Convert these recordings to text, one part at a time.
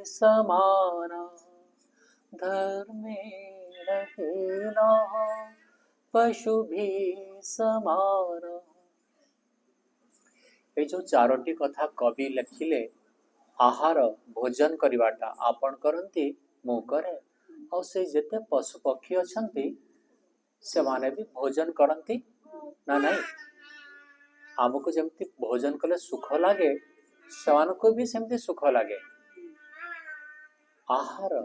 समाना धर्मेण हीनः पशुभिः समाना। ये जो चारोटी कथा कवि लिखिले आहार भोजन करवाटा आपण करती मु करे और से जेते पशु पक्षी अछंती से माने भी भोजन करती ना नहीं। आमको जमती भोजन कले सुख लगे से भी सेमती सुख लगे। आहार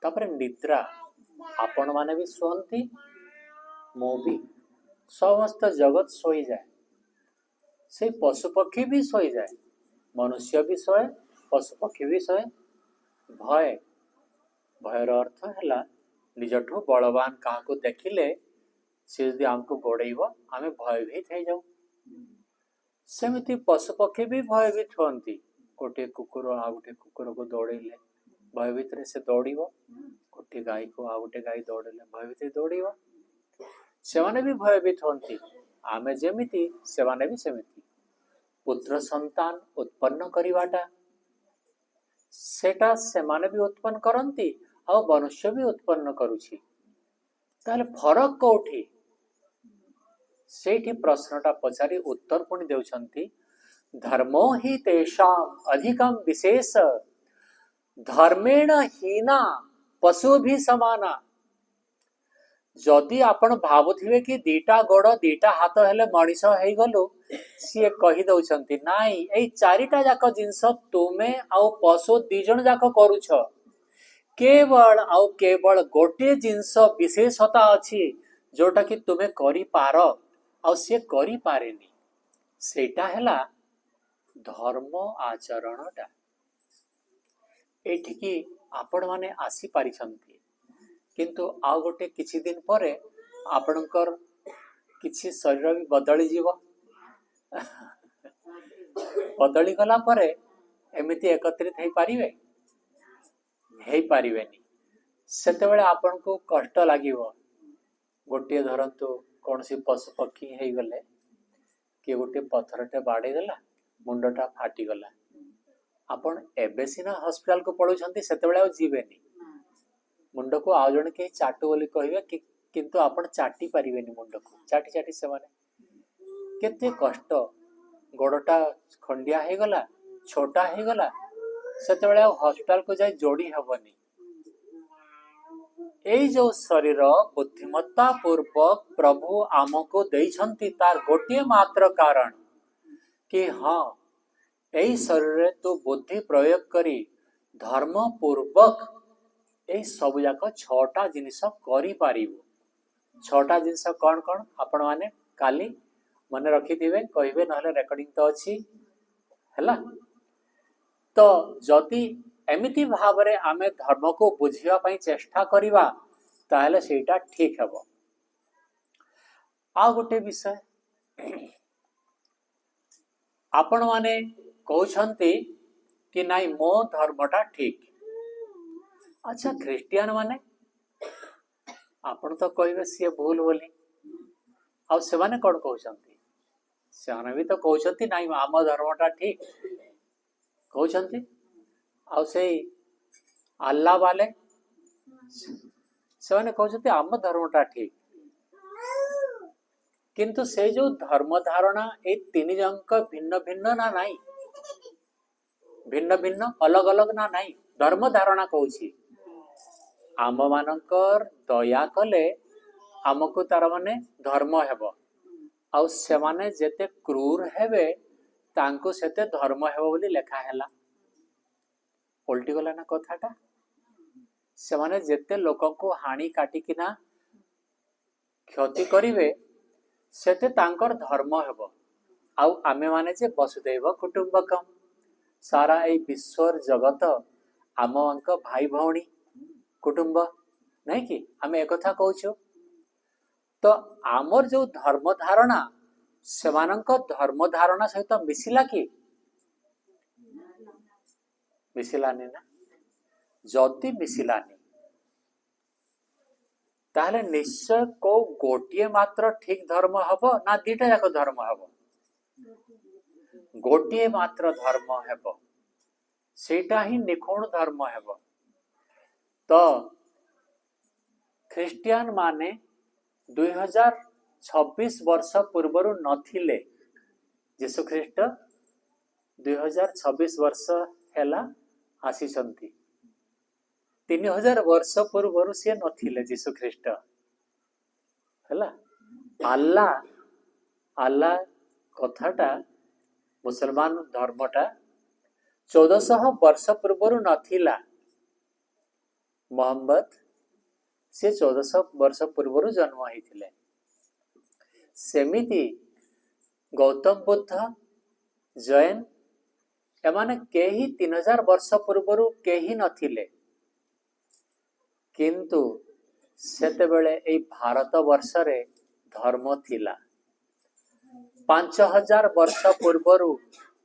तापर निद्रा आपण माने भी सोती मु भी समस्त जगत सोई जाए से पशु पक्षी भी सोई जाए मनुष्य भी सोए पशु पक्षी भी सोए। भय भयर अर्थ है निजठू बलवान क्या देखिले सी यदि आमको गोड़ेब आम भयभीत हो जाऊ। सेमती पशु पक्षी भी भयभीत होती गोटे कुकुर आ गोटे कुकुर को दौड़े भयभीत से दौड़ गोटे गाई को आ गोटे गाई दौड़े भयभीत दौड़ से माने भी भयभीत होती आमे जेमिति से माने भी सेमिति। पुत्र संतान उत्पन्न करिवाटा सेटा से माने भी उत्पन्न करती और मनुष्य भी उत्पन्न करुछि ताले फरक कोठी सेठी प्रश्नटा पचारि उत्तर पुणी देउछंती धर्मो हि तेषाम अधिकम विशेष धर्मेण हीना पशु भी समाना। जदि आपण भावुथिबे कि दीटा गोड़ दीटा हाथ हेले मनीष हो गलु सी कही दउछंती नाई ए चारिटा जाक जिंस तुमे आउ पशु दी जण जाक करूछ केवल गोटे जिंस विशेषता अछि जोटा कि तुमे करि पार आउ से करि पारेनी सेटा हैला धर्म आचरणटा। एठिकी आपण माने आसी पारिछंती किंतु आ गोटे किछि दिन परे आपणकर किछि शरीर भी बदली जीव बदली गला परे एमिति एकत्रित हेई पारिबेनी सेतेबेले आपन को कष्ट लागिवो। गोटे धरंतु कौन सी पशु पक्षी हेई गले कि गोटे पत्थरटे बाड़े देला मुंडटा फाटी गला आपण एबे सिना हॉस्पिटल को पळुछंती सेतेबेले आ जीवेनी मुंड को आउ जण के चाटू बोली कहिबे किंतु आपण चाटी पारिबेनी मुंड को चाटी चाटी से माने केते कष्ट गोड़टा खंडिया हे गला छोटा हे गला सेतेबेले हॉस्पिटल को जाई जोड़ी हबनी। एई जो शरीर बुद्धिमत्ता पूर्वक प्रभु आमको देइछंती तार गोटे मात्र कारण कि हाँ एई शरीर तो बुद्धि प्रयोग करी धर्म पूर्वक ए सब जाक छटा जिनिस करि पारिबो। छटा जिनिस कौन कौन आपण माने काली मन रखिथिबे कहिबे नहले रेकॉर्डिंग तो अछि हैला। तो जदि एमिति भावरे आमे धर्म को बुझिया पई चेष्टा करिवा ताहले सेटा ठीक हेबो। आ गोटे विषय आपण माने कहउछंती कि नाई मो धर्मटा ठीक। अच्छा ख्रिस्टियन माने आपण तो कहबे सी भूल बोली आ से माने कोन कहउछंती से माने भी तो कहउछंती नाई आम धर्मटा ठीक कहउछंती आ से अल्लाह वाले से माने कहउछंती आम धर्मटा ठीक किंतु से जो धर्म धारणा ए तीन जंक भिन्न भिन्न ना नाही भिन्न भिन्न अलग अलग ना नाही धर्म धारणा कहउछि आम मानकर दया कले आमको तार माने धर्म हेबो आउ से माने जेते क्रूर हेबे तांको सेते धर्म हेबो बोली लेखा हैला। पलटी गला ना कथाटा से माने जेते लोक को हानि काटी किना क्षति करिवे सेते तांकर धर्म हेबो आउ आमे माने जे वसुदैव कुटुंबकम सारा ए विश्वर जगत आमक भाई भौणी कुटुंब नहीं कि आम एक कथा कहूँ तो आमर जो धर्म धारणा सेमानक धर्म धारणा सहित मिसिला कि मिसिलानी ना जदि मिसिलानी ताहले निश्चय को गोटे मात्र ठीक धर्म हबो ना दीटा जाक धर्म हबो गोटे मात्र धर्म हेबो सेटा ही निखुण धर्म हेब। तो ख्रिस्टियन माने 2026 वर्ष पूर्वर नथिले। जीशु ख्रीष्ट 2026 वर्ष हैला आसीचंती। 3000 वर्ष पूर्वर सी नथिले जीशु ख्रीष्ट हैला। अल्लाह अल्लाह कथाटा मुसलमान धर्मटा 1400 वर्ष पूर्वर नथिला। मोहम्मद से 1400 वर्ष पूर्वर जन्म होइथिले। सेमिति गौतम बुद्ध जैन एमाने केही 3000 वर्ष पूर्वर केही नथिले। किंतु सेते बेले ए भारत वर्ष रे धर्म थिला। 5000 वर्ष पूर्वर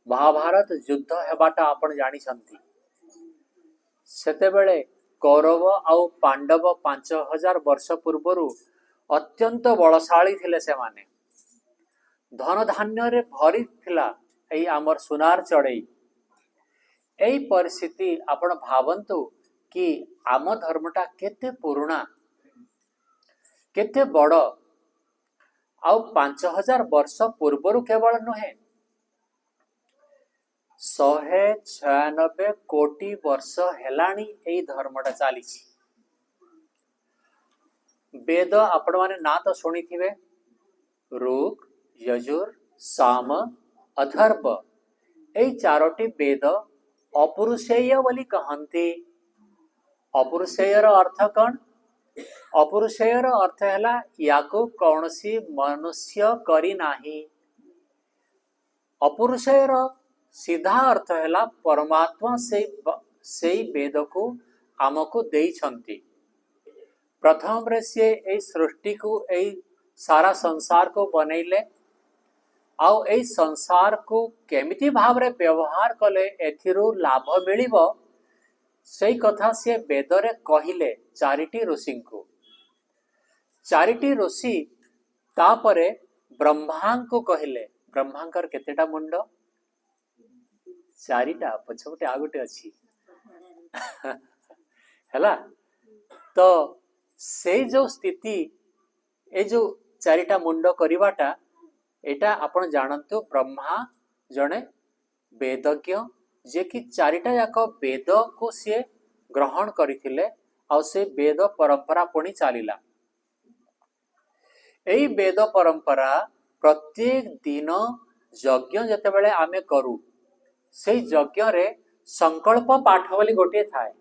महाभारत युद्ध हेबाटा आपण जानी छंती। सेते बेले कौरव आउ पांडव 5000 वर्ष पूर्वर अत्यंत बलशाली थिले। से माने धन धान्य रे भरी थिला एई आमर सुनार चढ़ई। एई परिस्थिति आपण भावंतु कि आम धर्मटा केते पुराना केते बड़। आउ 5000 वर्ष पूर्वर केवल नुहे 196 कोटी वर्ष हेलाणी एई धर्मटा चली। वेद आपण माने ना तो शुणी थिबे। ऋग यजुर साम अथर्व एई चारोटी वेद अपरुषेय बोली कहंती। अपरुषेयर अर्थ कौन? अपरुषेयर अर्थ हैला याको कौनसी मनुष्य करी नाही। अपरुषेयर सीधा अर्थ हैला परमात्मा से वेद को आमको देई छंती। प्रथम रे से ए सृष्टि को ए सारा संसार को बनैले। आउ ए संसार को केमिति भाव रे व्यवहार कले एथिरो लाभ मिलिबो से कथा से वेदरे कहिले चारिटी ऋषि को। चारिटी ऋषि तापरे ब्रह्मा को कहिले। ब्रह्मांकर केतेटा मुंड? चारिटा। पछपटे आ गोटे अछि हैला। तो से जो स्थिति ए जो चारिटा मुंड करिवाटा एटा आपण जानंतु ब्रह्मा जने वेदज्ञ जे कि चारिटा जाक वेद को सी ग्रहण करथिले। आ से वेद परंपरा पुणी चलीला। एई वेद परंपरा प्रत्येक दिन यज्ञ जते बेले आमे करू से यज्ञ रे संकल्प पाठ बोली गोटे थाए।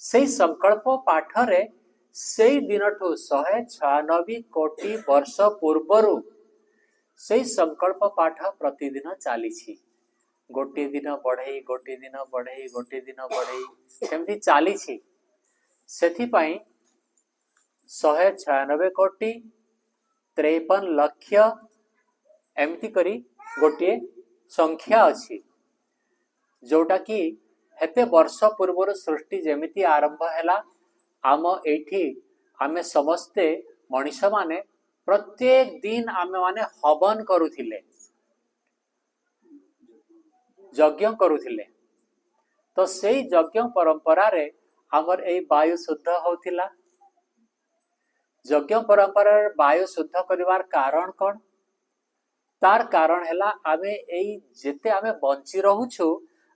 से संकल्प पाठ रे से दिनठू 196 कोटी वर्ष पूर्वरु से संकल्प पाठ प्रतिदिन चली। गोटे दिन बढ़ई गोटे दिन बढ़ई गोटे दिन बढ़ई सेमती चली। सेथि पई 196 कोटी 53 लक्ष एमती करी गोटे संख्या अछि। जोटा कि हेते वर्ष पूर्वर सृष्टि जेमिति आरंभ हैला। आम एठी आमे समस्ते मनीष माने प्रत्येक दिन आमे माने हवन करुथिले, यज्ञ करुथिले। तो से यज्ञ परंपरा रे हमर ए वायु शुद्ध होथिला। यज्ञ परंपरा रे वायु शुद्ध करिवार कारण कोन? तार कारण हैला आमे एई जेते आमे बंची रहूछु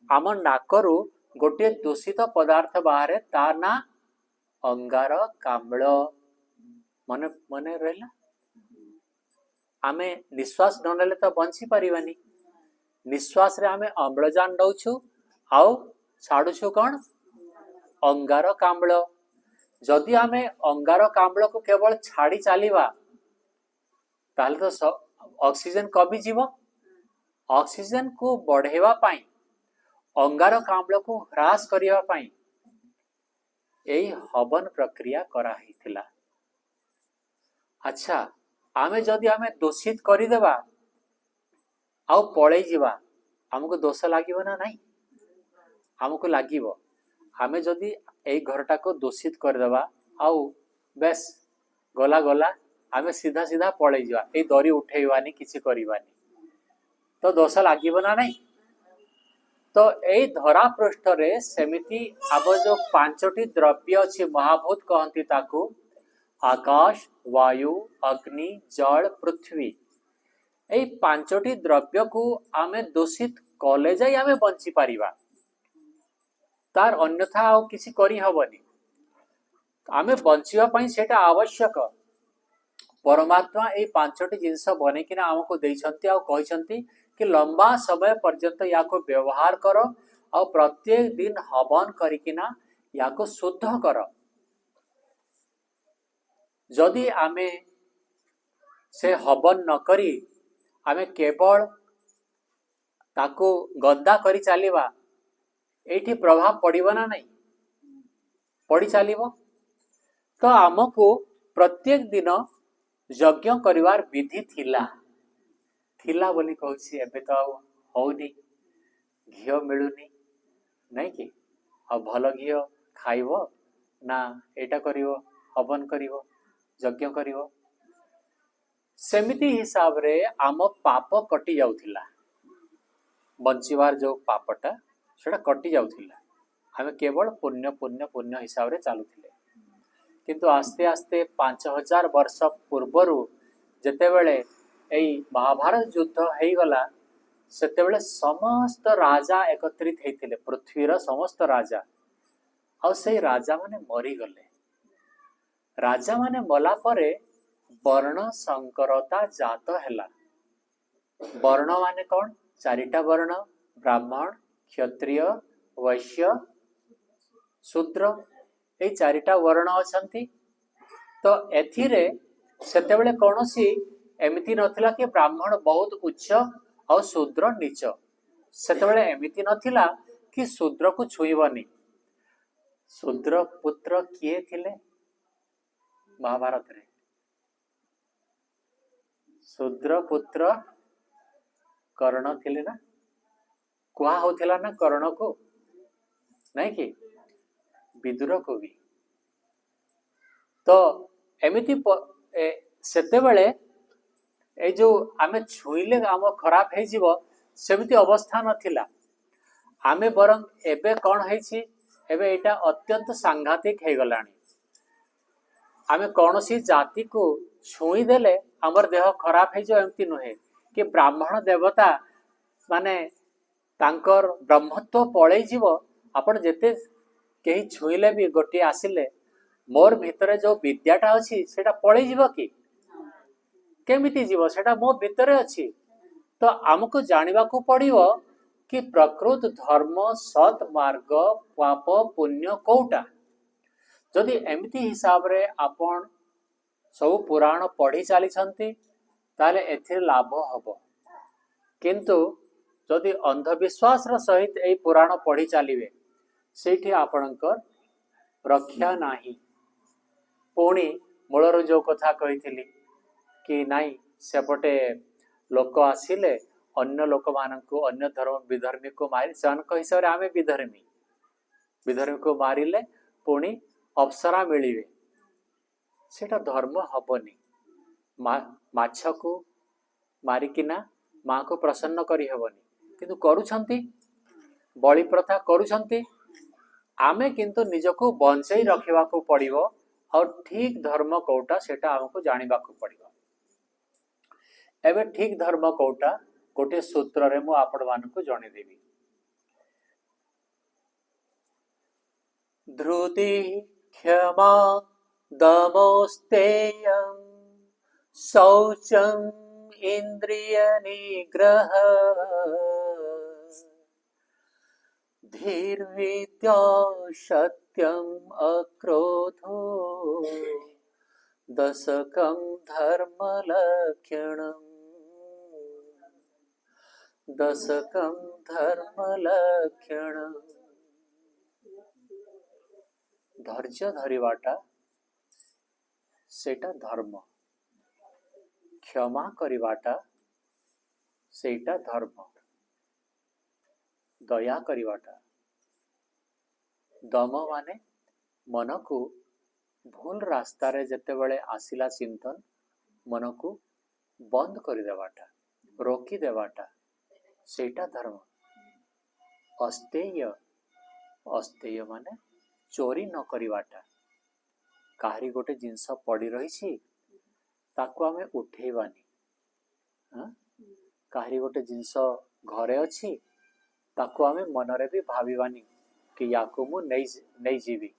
आम नाकरू गोटे दूषित पदार्थ बाहरे ता ना अंगार काम्ल। मने मने रहला। आमे निश्वास न नेले तो बंची परिबानी। निश्वास रे आमे अम्लजान दउछु आउ छाडुछु कोन? अंगार काम्ल। जदि आमे अंगार काम्ल को केवल छाड़ी चलीबा ताले तो ऑक्सीजन कमी जीव। ऑक्सीजन को बढ़ेवा पाई अंगार काम्ल को ह्रास करिवा पाई एई हवन प्रक्रिया करा हिथिला। अच्छा आमे जदि आमे दूषित करि देबा आउ पळै जीवा हमको दोष लागिबो ना नहीं? हमको लागिबो। आमे जदि एई घरटा को दूषित कर देबा आउ बेस गला गला आमे सीधा सीधा पळै जीवा। ए दरी उठेइबानी किछि करिबानी तो दोष लागिबो ना नहीं? तो यही धरा पृष्ठ रे सेमिति आब जो पांचटी द्रव्य अच्छी महाभूत कहती ताकू आकाश वायु अग्नि जल पृथ्वी यही पांचटी द्रव्य को आमे दूषित कले जाई आमे बंची पारिबा तार अन्यथा आउ किसी करी हबनी आमे बंचिबा पई सेटा आवश्यक परमात्मा यही पांचटी जिनस बनेकिना आमको देइछंती आ कहिछंती कि लंबा समय पर्यंत या को व्यवहार करो और प्रत्येक दिन हवन करिकिना या को शुद्ध करो जदि आमे से हवन न करी आमे केवल ताको गंदा करी चलिबा एठी प्रभाव पड़िबो ना नहीं पड़ी चलिबो तो आमको प्रत्येक दिन यज्ञ करिवार विधि थिला बोली कहूँ एबे तो होनी घी मिलूनी नहीं कि आ भल घी खाइब ना एटा करिवो हवन करिवो यज्ञ करिवो सेमिति हिसाब रे आम पाप कटि जाउथिला बंचिवार जो पापटा सेटा कटि जाउथिला हमें केवल पुण्य पुण्य पुण्य हिसाब रे चालुथिले किंतु आस्ते आस्ते 5000 वर्ष पूर्वरु जेतेबेले एई महाभारत युद्ध हेई गला सेतेबेले समस्त राजा एकत्रित हेतिले पृथ्वीर समस्त राजा आ से राजा माने मरी गले राजा माने मला परे वर्ण संकरता जात हैला वर्ण माने कौन चारिटा वर्ण ब्राह्मण क्षत्रिय वैश्य शूद्र ए चारिटा वर्ण अछंती तो एथिरे सेतेबेले कोनोसी एमिति नथिला कि ब्राह्मण बहुत उच्च और शूद्र नीच सेतेबेले एमिति नथिला कि शूद्र को छुईबनी शूद्र पुत्र किए थिले महाभारत रे शूद्र पुत्र कर्ण थिले ना कुआ होथिला ना कर्ण को नहीं कि विदुर को भी तो एमिति सेतेबेले ए जो आमे छुईले आम खराब हे जीवो सेमिति अवस्था नथिला आमे बरं एबे कौन हेछि एबे एटा अत्यंत सांघातिक हे गलानी आमे कौनसी जाति को छुई देले हमर देह खराब हे जो एमति नहे कि ब्राह्मण देवता माने तांकर ब्रह्मत्व पळै जीवो आपण जेते केही छुईले भी गोटी आसिले मोर भितरे जो विद्याटा अछि सेटा पळै जीवो कि केमिति जीवो सेटा मो भितरे अछि तो हमको जानिबा को पड़िवो कि प्रकृत धर्म सत मार्ग पाप पुण्य कोटा जदि एमिति हिसाब रे आपण सब पुराण पढ़ी चली ताले एथिर लाभ हबो किंतु जदि अंधविश्वास सहित ए पुराण पढ़ी चलिए सेठी आपणकर रक्षा नाही पुणी मूलर जो कथा कही कि नाई सेपटे लोक आसिले अन्य लोक मानक अन्य धर्म विधर्मी को मारी से हिसाब से आम विधर्मी को मारिले पुणी अप्सरा मिलिवे सेटा धर्म हबनी माछ को मारिकिना माँ को प्रसन्न करी हेबनी किंतु करूछंती बलि प्रथा करूछंती आमे किंतु निजको बंचई रखिबा को पड़िबो और ठीक धर्म कोटा सेटा हमको जानिबा को पड़िबो एबे ठीक धर्म कोटा गोटे सूत्र रे मु आपण मानकु जणे देबी धृति क्षमा दमोस्तेयं शौचम इंद्रिय निग्रह धीर्विद्या सत्यम अक्रोधो दशकं धर्मलक्षणम् दशकं धर्मलक्षणम् धैर्य धरिवाटा सेटा धर्म क्षमा करिवाटा सेटा धर्म दया करिवाटा दम माने मन को भूल रास्ता रे जते बळे आसिला चिंतन मन को बंद कर देवाटा रोकी देवाटा सेटा धर्म अस्तेय अस्तेय माने चोरी न करिवाटा काहरी गोटे जिनस पड़ी रही ताकू आमे उठेबानी काहरी गोटे जिनस घरे अच्छी ताकू आमे मनरे भी भाविबानी कि याकू मु नहीं जीवी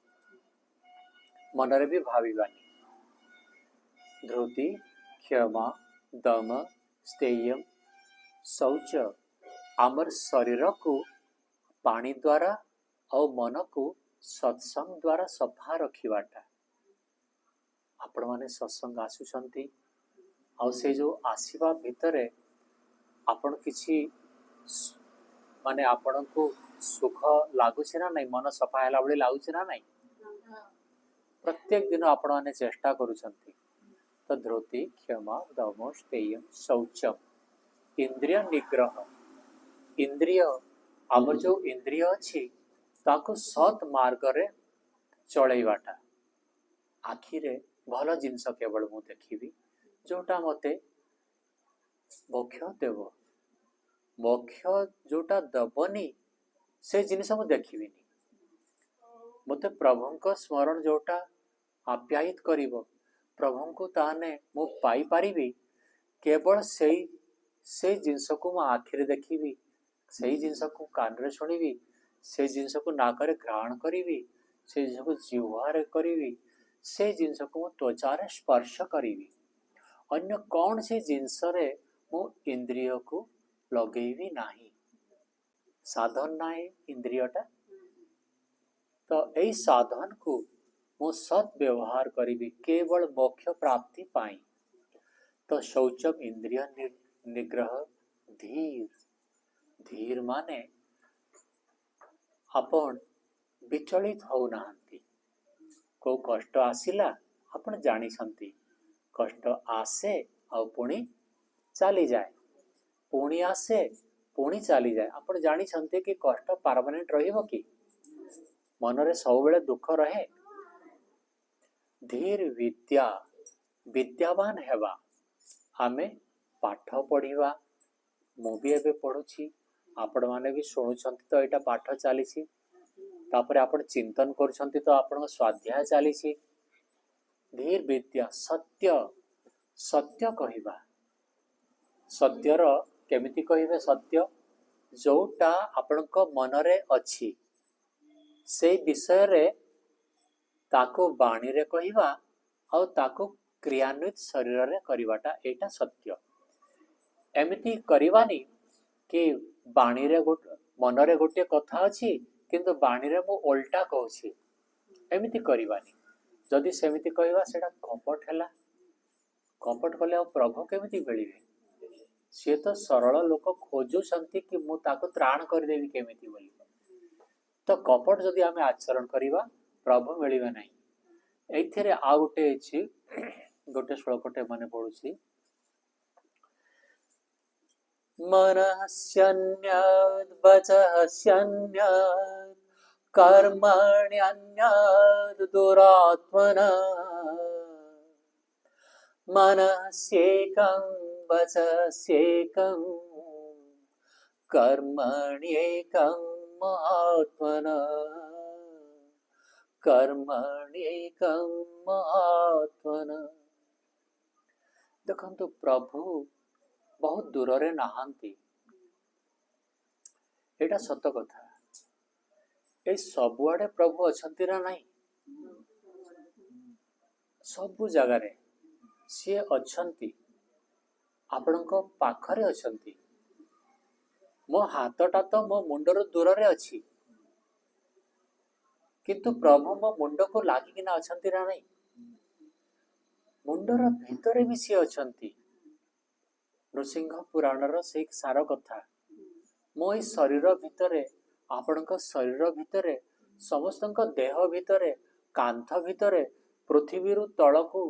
मनरे भी भाविबानी धृति क्षमा दम स्तेय शौच आमर शरीर को पानी द्वारा और मन को सत्संग द्वारा सफा रखिबाटा आपण माने सत्संग आसुचंती आ से जो आसीबा भितरे आपण किछि माने आपण को सुख लागुछि ना नहीं मन सफा हैला बळे लागुछि ना नहीं प्रत्येक दिन आपण माने चेष्टा करूचंती तो धृति क्षमा दम स्तेय शौचम इंद्रिय निग्रह इंद्रिय आमर जो इंद्रिय अच्छी ताको सत मार्ग रे चलैबाटा आखिरे भल जिनस केवल मु देखिबी जोटा मते मोक्ष देव मोक्ष जोटा दबनी से जिनस मु देखिबिनी मते प्रभुंक स्मरण जोटा आप्यायित करिवो प्रभुंको ताने मु पाई पारिबी केवल से जिनस को मु आखिरे देखिबी से जिनस को कान शुणिबी से जिनस को नाकरे ग्रहण करी से जिनस को जिह्वारे करी से जिनस को मु त्वचारे स्पर्श करी अन्य कौन से जिनस रे मु इंद्रिय को लगेबी नाही साधन नाए इंद्रियटा तो यही साधन को मु सद व्यवहार करी केवल मोक्ष प्राप्ति पाई तो शौचम इंद्रिय निग्रह धीर धीर माने आपण विचलित हो नाहंती को कष्ट आसिला आपण जानी छंती कष्ट आसे आ पुणी चली जाए पुणी आसे पुणी चली जाए आपण जानी छंती कि कष्ट परमानेंट रहिबो कि मनरे सब बेले दुख रहे धीर विद्या विद्यावान हेबा आमे पाठ पढ़िबा मु भी एबे पढ़ुछि आपण माने भी शुणुछंती तो एटा पाठ चलीछि तापर आपण चिंतन करूछंती तो आपण स्वाध्याय चलीछि धीर विद्या सत्य सत्य कहिबा सत्यर केमिति कहिबे सत्य जोटा आपणक मनरे अछि से विषय रे ताको बाणी रे कहिबा और ताको क्रियान्वित शरीर रे करिवाटा एटा सत्य एमिति करिवानी कि बाणी रे मनरे गोटे कथा अछि किंतु बाणी रे मु उल्टा कहूछि एमिति करिवानी जदि सेमिति कहिबा सेटा कपट हैला कपट कले प्रभु केमिति मिलिबे से तो सरल लोक खोजुछंती कि मु ताको त्राण कर देबी केमिति बोली तो कपट जदि आमे आचरण करिबा प्रभु मिलिबे नाही एथिरे आ गोटे अछि गोटे श्लोकटे माने पडुछि मनस्यन्यद् वचस्यन्यद् कर्मण्यन्यद् दुरात्मना मनस्येकं वचस्येकं कर्मण्येकं महात्मना कर्मण्येकं महात्मना देखंतु प्रभु बहुत दूर रे नहांती एटा सत कथा ए सबुआडे प्रभु अछंती ना नहीं सबु जगह रे सी अछंती आपणको पाखरे अछंती मो हाथटा तो मो मुंडर दूर रे अछि किंतु प्रभु मो मुंड को लागी ना अछंती ना नहीं मुंडर भितरे भी सी अछंती नृसिंह पुराणर से एक सार कथा मो ई शरीर भितरे आपणक शरीर भितरे समस्तक देह भितरे कांथ भितरे पृथ्वी रु तळकू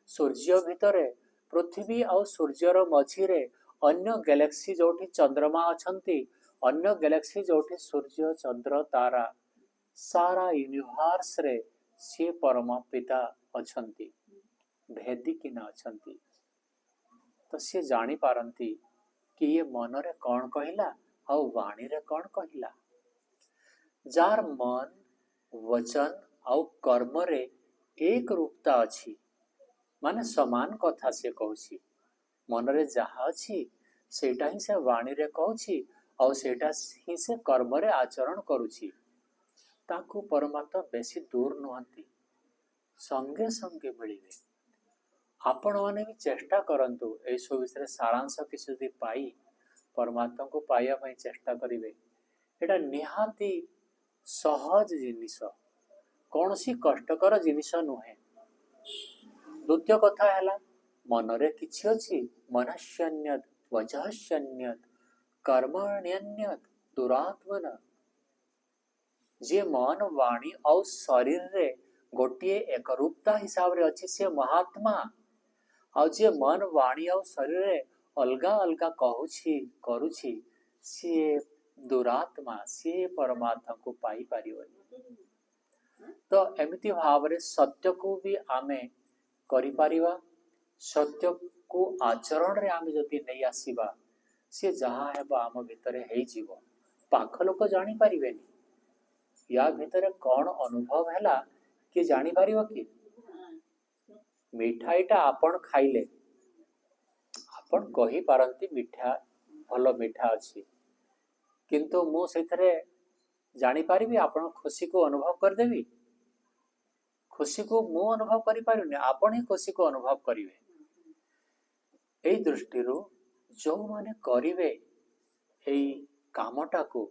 सूर्य भितरे पृथ्वी आ सूर्यर मझिरे अन्य गैलेक्सी जोठी चंद्रमा अछंती अन्य गैलेक्सी जोठी सूर्य चंद्र तारा सारा यूनिवर्स रे से परम पिता अछंती भेदी कि ना अछंती तो सी जानी पारंती कि ये मन रे कौन कहिला और वाणी रे कौन कहिला जार मन वचन आउ कर्म रे एक रूपता अछि माने समान कथा से कहूछि मन रे जहा अछि सेटा ही से वाणी रे कहूछि और सेटा ही से कर्म रे आचरण करूछि ताकू परमात्मा बेसी दूर नुहंती संगे संगे मिलिबे आपण माने भी चेष्टा करंतु ए सब विषय सारांश किसी यदि पाई परमात्मा को पाइया पई चेष्टा करिवे एटा निहाती सहज जिनिस कौन सी कष्टकर जिनिस नुहे द्वितीय कथा है मनरे किछि अछि मनस्यन्यत वजहस्यन्यत कर्मण्यन्यत दुरात्मन जे मन वाणी और शरीर रे गोटे एक रूपता हिसाब रे अछि से महात्मा और जे मन वाणी और शरीर रे अलगा अलगा कहूछि करूछि से दुरात्मा से परमात्मा को पाई पारिबनी तो एमिति भाव रे सत्य को भी आमे करि पारिबा सत्य को आचरण रे आमे जति नै आसीबा से जहा हेबा आम भितरे हेई जीवो पाख लोक जानि पारिबेनी या भितरे कौन अनुभव हैला कि जानि पारिबो कि मिठाईटा आपण खाइले आपण कहि पारंती मिठा भलो मिठा अछि किंतु मु सेथरे जानि पारिबी आपण खुशी को अनुभव कर देबी खुशी को मु अनुभव करि पारुनी आपण ही खुशी को अनुभव करिवे एई दृष्टिरु जो माने करिवे एई कामटा को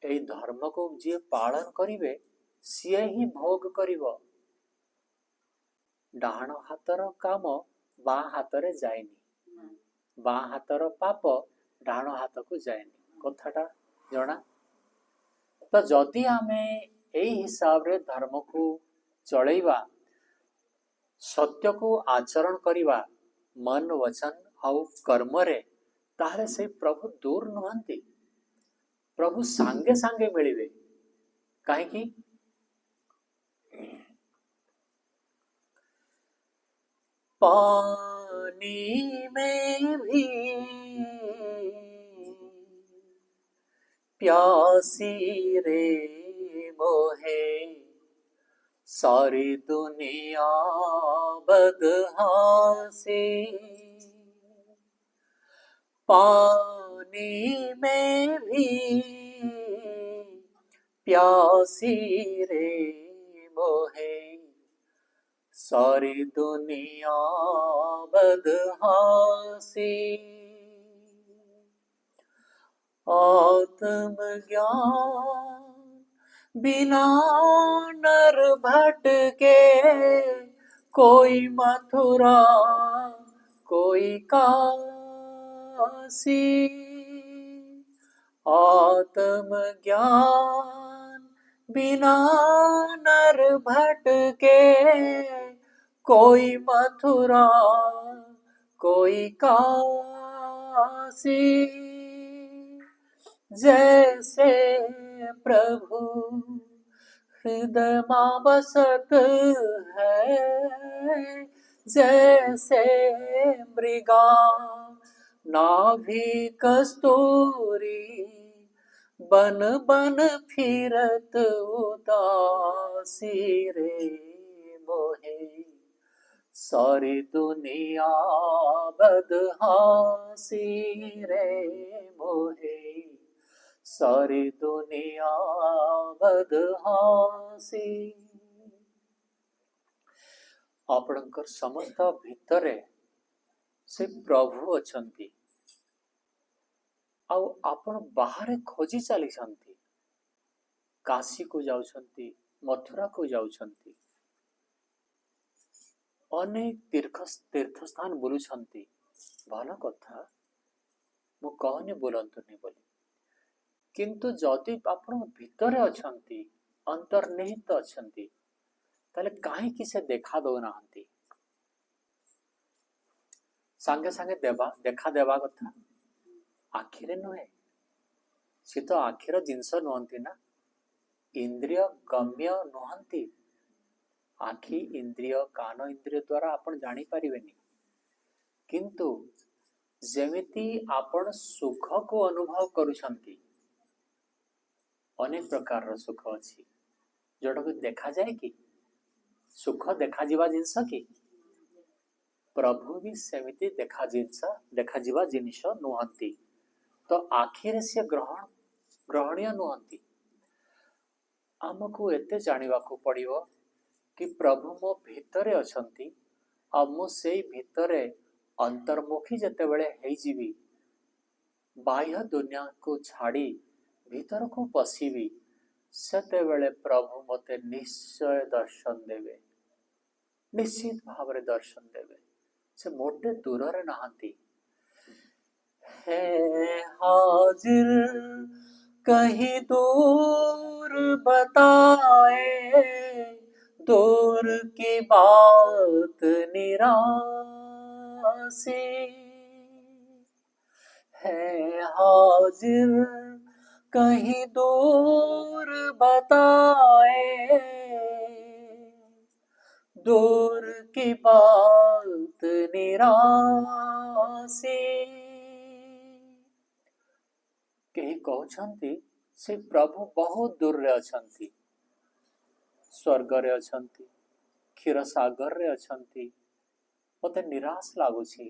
एई धर्म को जे पालन करिवे सिए ही भोग करिवो डाहाण हातर काम बा हातरे जाएनी बा हातर पाप डाहाण हाथ को जाएनी कथाटा जना तो जदि आमे एई हिसाब रे धर्म को चलैबा सत्य को आचरण करिबा मन वचन और कर्म रे तारे से प्रभु दूर नुहंती प्रभु सांगे सांगे मिलिबे काहे कि पानी में भी प्यासी रे मोहे सारी दुनिया बदहासी पानी में भी प्यासी रे मोहे सारी दुनिया बदहासी आत्मज्ञान बिना नर भटके कोई मथुरा कोई काशी आत्मज्ञान बिना नर भटके कोई मथुरा कोई काशी जैसे प्रभु हृदय मां बसत है जैसे मृगा नाभि कस्तूरी बन बन फिरत उदासी रे मोहे सारी दुनिया बदहासी रे मोहे सारी दुनिया बदहासी आपणकर समस्त भितरे से प्रभु अछंती आउ आपण बाहर खोजी चली काशी को जाउछंती मथुरा को जाउछंती अनेक तीर्थ स्थान बुलुछंती भल कथा मु कहनी बोलंतुनी बोली किंतु जदि आपण भितरे अछंती अंतर्निहित अछंती ताले काहे कि से देखा दो नाहंती संगे संगे देखा देवा कथा आखिरे नुहे सी तो आखिर जिनस नुहंती ना इंद्रिय गम्य नुहंती आखि इंद्रिय कान इंद्रिय द्वारा आपण जानी पारिबेनी किंतु जेमिति आपण सुख को अनुभव करूछंती अनेक प्रकार सुख अच्छी जोटा को देखा जाए कि सुख देखा जीवा जिनस कि प्रभु भी सेमिति देखा जीवा जिनिस नुहंती तो आखिरे से ग्रहणीय नुहंती आमको एते जानिबा को पड़िबो कि प्रभु मो भितरे अछंती आ मु सेई भितरे अंतर्मुखी जते बेले हेई जीवी बाह्य दुनिया को छाड़ी भीतर को पशिबी सेते बेले प्रभु मते निश्चय दर्शन देवे निश्चित भाव रे दर्शन देवे से मोटे दूर रे नहांती है हाजिर कहीं दूर बताए दूर की बात निरासी है हाजिर कहीं दूर बताए दूर की बात निरासी कहीं कहउछंती से प्रभु बहुत दूर रे अछंती स्वर्ग रे अछंती क्षीर सागर रे अछंती मते निराश लागुछि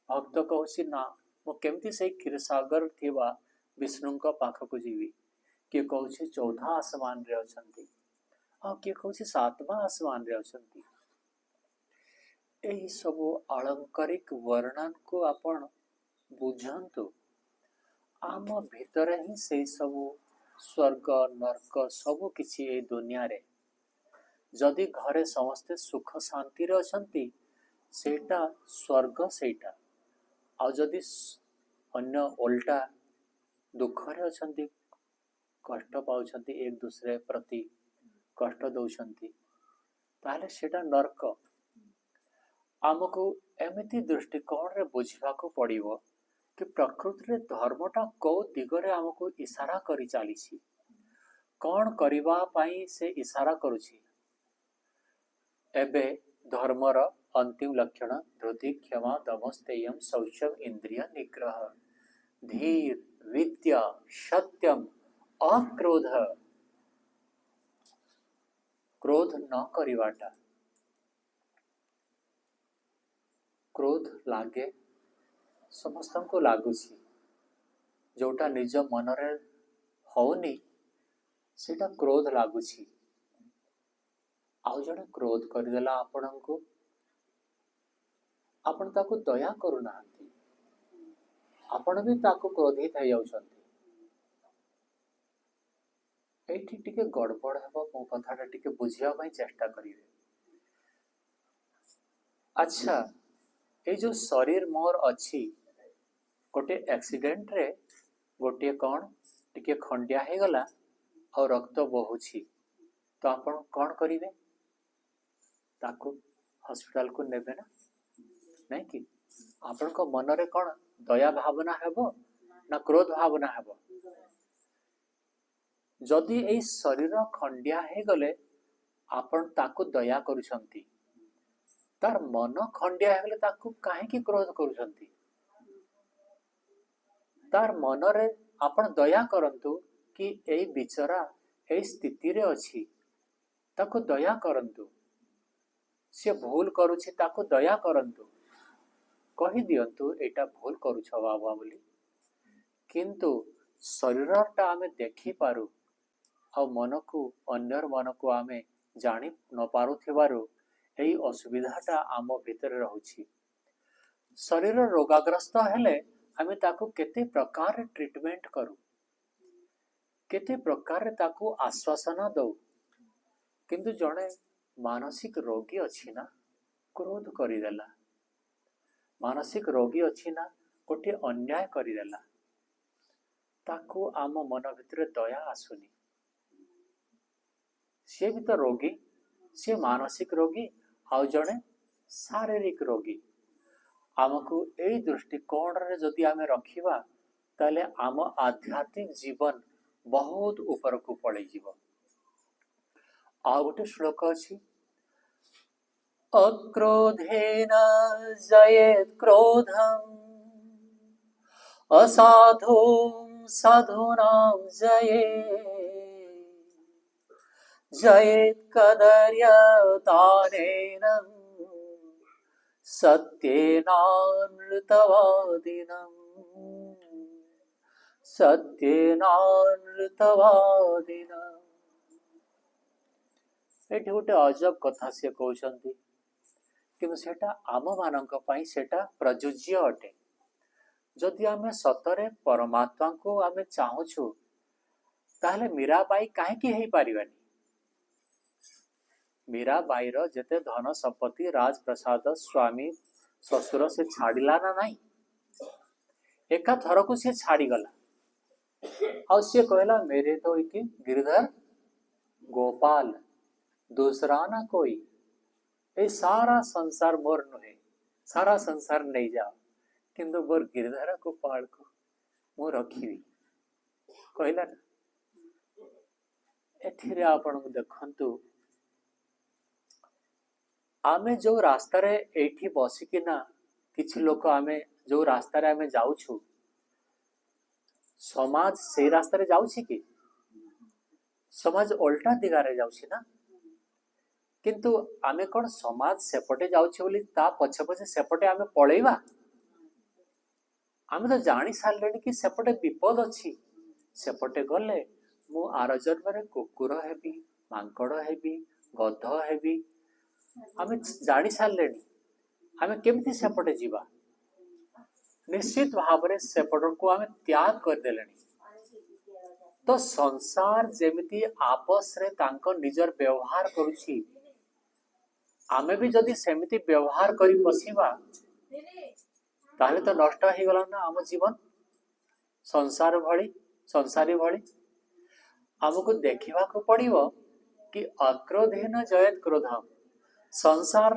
भक्त कहउछि ना मो केमती से क्षीर सागर थिबा विष्णुଙ୍କ पाखକୁ जीवी किए कहउछि 14 आसमान रे अछंती आ किए कहउछि 7वां आसमान रे अछंती एही सब अलंकारिक वर्णन को आपण बुझंतु आम भीतर ही से सब स्वर्ग नर्क सब किछि ए दुनिया रे जदि घरे समस्ते सुख शांति रे अछंती सेटा स्वर्ग सेटा आ जदि अन्य उल्टा दुख रे अछंती कष्ट पाउछंती एक दूसरे प्रति कष्ट दउछंती ताले सेटा नर्क आमको एमिति दृष्टिकोण रे बुझिबा को पड़िबो कि प्रकृति रे धर्मटा को दिगरे आमको इशारा करी चालीछि कौन करिबा पाई से इशारा करूछि एबे धर्मर अंतिम लक्षण धृति क्षमा दमस्तेयम शौचम इंद्रिय निग्रह धीर विद्या सत्यम अक्रोध क्रोध न करिवाटा क्रोध लागे समस्त को लागुछि जोटा निज मन रे होनी सेटा क्रोध लागुछि आउ जने क्रोध करदेला आपणको आपण ताको दया करू नाहंती आपण भी ताको क्रोधित हो जाउछंती एठी टिके गड़बड़ हेबो मो कथाटा टिके बुझिया पई चेष्टा करिवे अच्छा ए जो शरीर मोर अछि गोटे एक्सीडेंट रे गोटे कौन टिके खंडिया हे गला और रक्त बहुछि तो आपण कौन करिवे ताको हॉस्पिटल को नेबे ना नहीं कि आपण को मन रे कौन दया भावना हेबो ना क्रोध भावना हेबो जदि ए शरीर खंडिया हे गले आपण ताको दया करूछंती तार मन खंडिया हे गले ताको काहे कि क्रोध करूछंती तार मन रे आपण दया करंतु कि ए बिचरा ए स्थिति रे अछि ताको दया करंतु से भूल करूछि ताको दया करंतु कहि दियंतु एटा भूल करूछ बाबा बोली किंतु शरीरटा आमे देखि पारु आ मन को अन्यर मन को आमे जानि न पारु थिबारु एई असुविधाटा आम भितर रहुछि शरीर रोगाग्रस्त हेले आमे ताको केते प्रकार ट्रीटमेंट करू केते प्रकार ताको आश्वासन दउ किंतु जणे मानसिक रोगी अछि ना क्रोध करिदेला मानसिक रोगी अछि ना गोटे अन्याय करिदेला ताको आम मन भितर दया आसुनी से भी तो रोगी से मानसिक रोगी आउ जणे शारीरिक रोगी आमको एई दृष्टिकोण रे जदि आमे रखिबा ताले आम आध्यात्मिक जीवन बहुत ऊपर को पड़े जीव आ गोटे श्लोक अछि अक्रोधेन जयेत् क्रोधम् असाधु साधूनां जयेत् जयेत् कदर्यदानेन सत्येनानृतवादिनम् सत्येनानृतवादिनम्। एठी गोटे अजब कथा से कहउछंती कि सेटा आम मानक पई सेटा प्रयोज्य अटे। जदि आमे सतरे परमात्मा को आमे चाहूछु ताहले मीराबाई काहेकि हेई पारिबानी। मीराबाई रो जेते धन संपत्ति राजप्रसाद स्वामी ससुर से छाड़िला ना नहीं, एका थर को से छाड़ी गला और से कहला मेरे तो एक गिरधर गोपाल दूसरा ना कोई, ए सारा संसार मोर नुहे, सारा संसार नहीं जाओ किंतु मोर गिरधर गोपाल को मु रखी कहला ना। एथिरे आपण देखंतु आमे जो रास्ता रे एठी बसिकिना किछि लोक आमे जो रास्ता रे आमे जाउछु समाज से रास्ता रे जाउछि कि समाज उल्टा दिगारे जाउछि ना, किंतु आमे कोन समाज सेपटे जाउछि बोली ता पछे पछे सेपटे आमे पळेइबा। आमे तो जानि सारलेनी कि सेपटे विपद अछि, सेपटे गले मु आर जन्म रे कुकुर हेबी, मांकड़ हेबी, गध हेबी, आमे जानि सारलेनी। आमे केमति सेपटे जीवा, निश्चित भाव रे सेपट को आमे त्याग कर देलेनी। तो संसार जेमिति आपस रे तांको निजर व्यवहार करूछि, आमे भी जदि सेमिति व्यवहार करी बसिबा ताहले तो नष्ट हो गला ना आम जीवन। संसार भली संसारी भली हमको देखा को पड़िबो कि अक्रोधेन जयत क्रोधम। संसार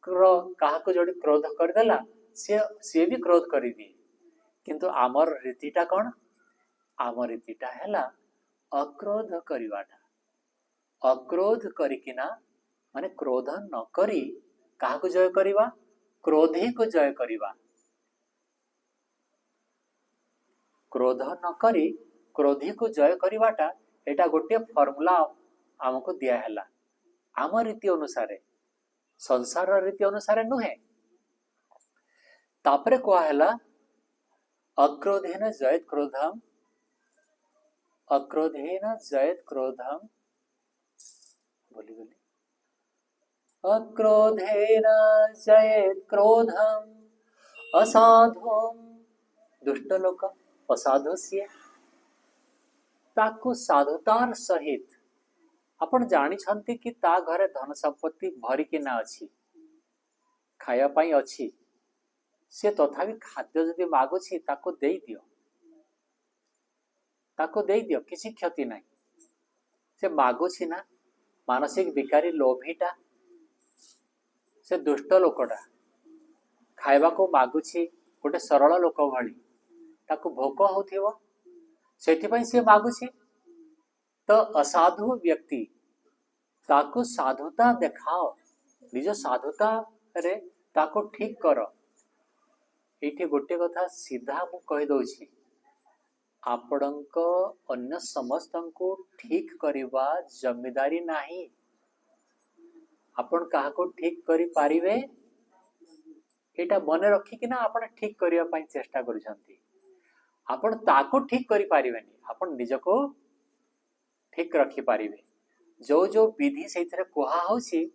कहा को जोड़ी क्रोध कर देला सी भी क्रोध कर दिए, किंतु आमर रीतिटा कौन, आम रीतिटा हैला अक्रोध करिवाटा। अक्रोध करिकिना माने क्रोध न करी कहा को जय करिवा, क्रोधी को जय करिवा। क्रोध न करी क्रोधी को जय करिवाटा एटा गोटे फॉर्मूला हमको दिया हैला आम रीति अनुसार, संसार रीति अनुसार नुहे। तापरे को हैला अक्रोधेन जयत क्रोधम, अक्रोधेन जयत क्रोधम, बोली बोली अक्रोधेन जयत क्रोधम असाधुम। दुष्ट लोक असाधु सिए ताकू साधुतार सहित आपण जानी छंती कि ता घरे धन संपत्ति भरी कि ना अछि, खाया पाई अछि, से तथापि खाद्य जदि मागुछि ताको देई दियो, ताको देई दियो, किसी क्षति नहीं। से मागुछि ना मानसिक विकारी लोभीटा, से दुष्ट लोकटा खाइबा को मागुछि गोटे सरल लोक भली, ताको भोक होथिबो सेठिपई से मागुछि। तो असाधु व्यक्ति ताको साधुता देखाओ, निज साधुता रे ताको ठीक करो। एठी गोटे कथा सीधा मु कहि दउछि, आपणक अन्य समस्तंको ठीक करिवा जिम्मेदारी नाही। आपण कहा को ठीक करि पारिबे एटा मने रखी कि ना आपण ठीक करिया पई चेष्टा करूछंती। आपण ताको ठीक करि पारिबेनी, आपण निजको ठीक रखी पारिबे। जो जो विधि सेथिरे कोहा होछि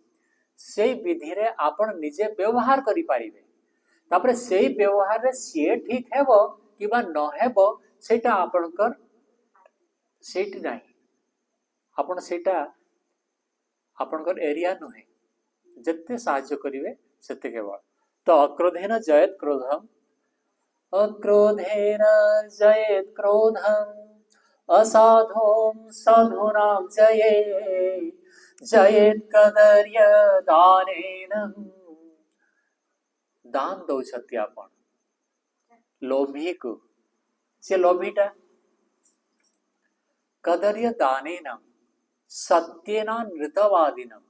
से विधि रे आपण निजे व्यवहार करि पारिबे। तापरे सेही व्यवहार रे से ठीक हेबो किबा न हेबो सेटा आपणकर सेठी नाही, आपण सेटा आपणकर एरिया नुहे। जत्ते साहाय्य करिवे सेते केवल। तो अक्रोधेन जयत क्रोधम, अक्रोधेन जयत क्रोधम असाधुम साधूनां जये जयेत कदर्य दानेन। दान दौछति आपण लोभी को, से लोभीटा कदर्य दानेन सत्येना नृतवादिनम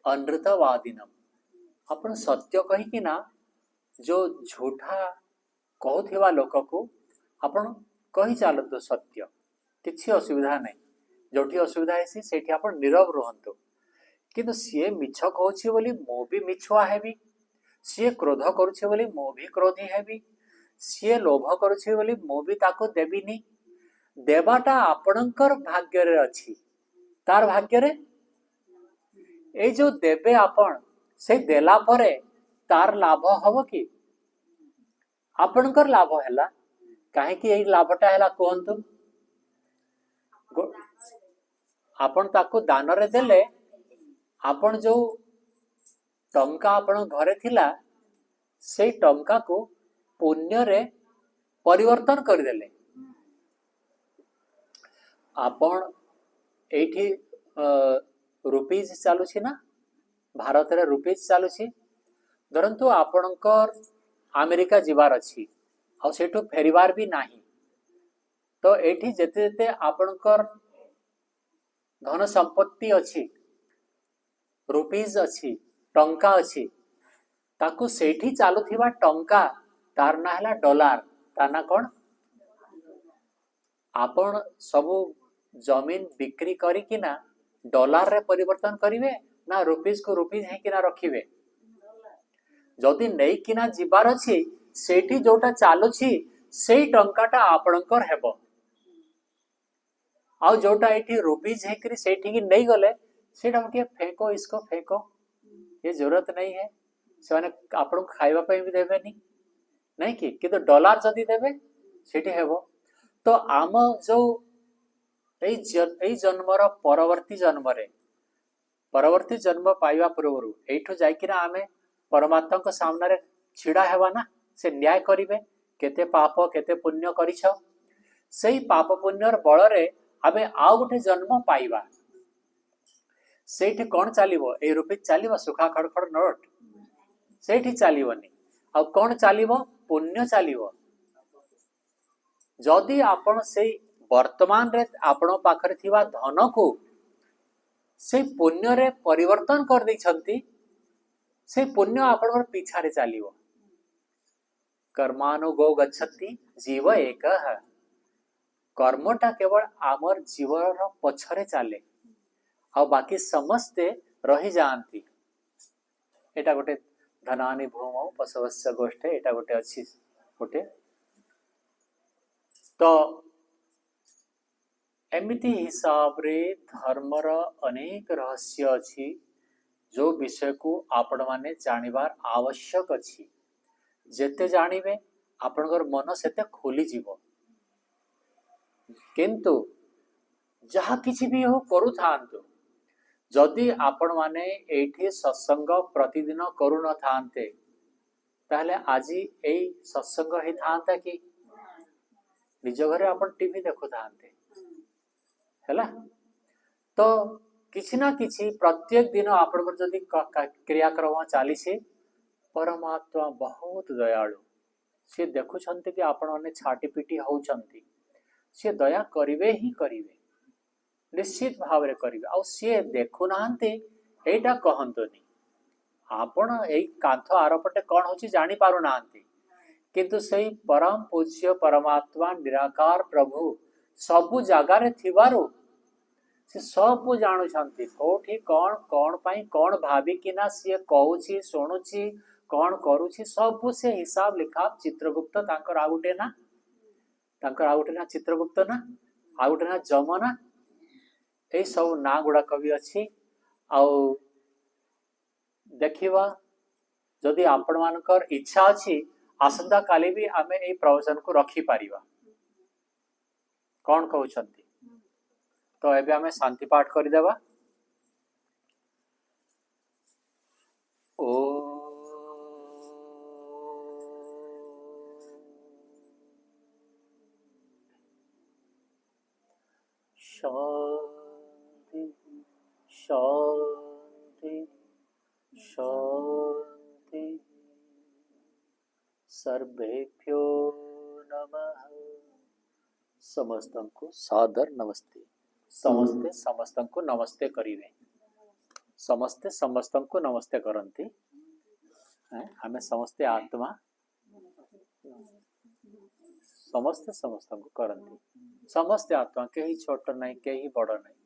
अनृतवादिनम। आपण सत्य कही कि ना जो झूठा कहूथिबा लोक को आपण कही चालतो सत्य, किछि असुविधा नहीं। जोठी असुविधा है सेठी आपण नीरव रुहंतु किंतु सीए मिछ कहूछि बोली मो भी मिछुआ हेबी सीए क्रोध करुछि बोली मो भी क्रोधी हेबी सीए लोभ करुछि बोली मो भी ताको देबिनी देवाटा आपणकर भाग्य रे अछि तार भाग्य रे ए जो देबे आपण से देला परे तार लाभ हबो कि आपणकर लाभ हैला काहे कि ए लाभटा हैला कोहंतु आपण ताको दान रे देले आपण जो टंका आपण घरे थिला से टंका को पुण्य रे परिवर्तन कर देले आपण एठी रुपीज चालुछि ना भारत रे रुपीज चालुछि धरंतु आपणकर अमेरिका जिबार अछि आ सेठो फेरिबार भी नाही तो एठी जेते जेते आपणकर धन संपत्ति अछि रुपीज अछि टंका अछि ताकू सेठी चालुथिबा टंका तार ना हैला डॉलर तार ना कोन आपण सब जमीन बिक्री करी कि ना डॉलर रे परिवर्तन करिवे ना रुपीज को रुपीज है कि ना रखिवे जदि नै कि ना जिबार अछि सेठी जोटा चालुछि सेई टंकाटा आपणकर हेबो आ जोटा एठी रुपीज है कि सेठी कि नै गले सेटा के फेंको इसको फेंको ये जरूरत नहीं है से आपण खाइबा पे भी देबेनी नहीं कि किंतु डॉलर जदि देबे सेठी हेबो तो आम जो एई जन्मर परवर्ती जन्म पाइबा पूर्व एठू जाइकिना आमे परमात्मा को सामने रे छिड़ा हेबा ना से न्याय करिवे केते पाप केते पुण्य करिछ सेई पाप पुण्यर बल रे आमे आ गोटे जन्म पाइबा सेठी कोन चालिबो ए रुपीज चालिबो सुखा खड़खड़ नोट सेठी चालिबोनी आ कोन चालिबो पुण्य चालिबो जदि आपण सेई वर्तमान रे आपण पाखरे थिबा धन को से पुण्य रे परिवर्तन कर दै छंती से पुण्य आपण पीछा रे चालिबो कर्मानुगो गच्छति जीव एक कर्मटा केवल आमर जीवन पछरे चाले आ बाकी समस्ते रही जाती एटा गोटे धनानि भूमौ पशवस्य गोष्ठे एटा गोटे अछि गोटे तो एमिति हिसाब रे धर्मर अनेक रहस्य अछि जो विषय को आपण माने जानिबार आवश्यक अछि जेते जानिबे आपनकर मन सेते खोली जीवो किंतु जहा किछि भी हो करू थांतु जदि आपण माने एठी सत्संग प्रतिदिन करू न थांते ताहले आजी एई सत्संग हे थांता कि निज घरे आपण टीवी देखु थांते हैला तो किछि ना किछि प्रत्येक दिन आपण जदि क्रियाक्रम चाली से परमात्मा बहुत दयालु से देखु छंती कि आपण माने छाटी पीटी होउ छंती से दया करिवे ही करिवे निश्चित भाव रे करिवे आ से देखु नांते एटा कहंतोनी आपण एई कांथ आरपटे कोन होची जानि पारु नांती किंतु सेई परम पूज्य परमात्मा निराकार प्रभु सबु जगह रे थिबारो से सब जानु छंती कोठी कोन कोन पई कोन भाबी किना से कहूची सुनुची कोन करूची सब से हिसाब लिखाब चित्रगुप्त तांकर आउटे ना चित्रगुप्त ना आउटे ना जमना ए सब ना गुडा कवि अछि आ देखिबा जदि आपण मानकर इच्छा अछि आसंता काली भी आमे ए प्रवचन को रखी पारिबा कोन कहउछंती तो एबे आमे शांति पाठ करि देबा ओ शांति शांति शांति सर्वेभ्यो नमः समस्तन को सादर नमस्ते समस्ते समस्तन को नमस्ते करिवे समस्ते समस्तन को नमस्ते करंती हमें समस्ते आत्मा समस्ते समस्तन को करंती समस्ते आत्मा के ही छोट नहीं के ही बड़ नहीं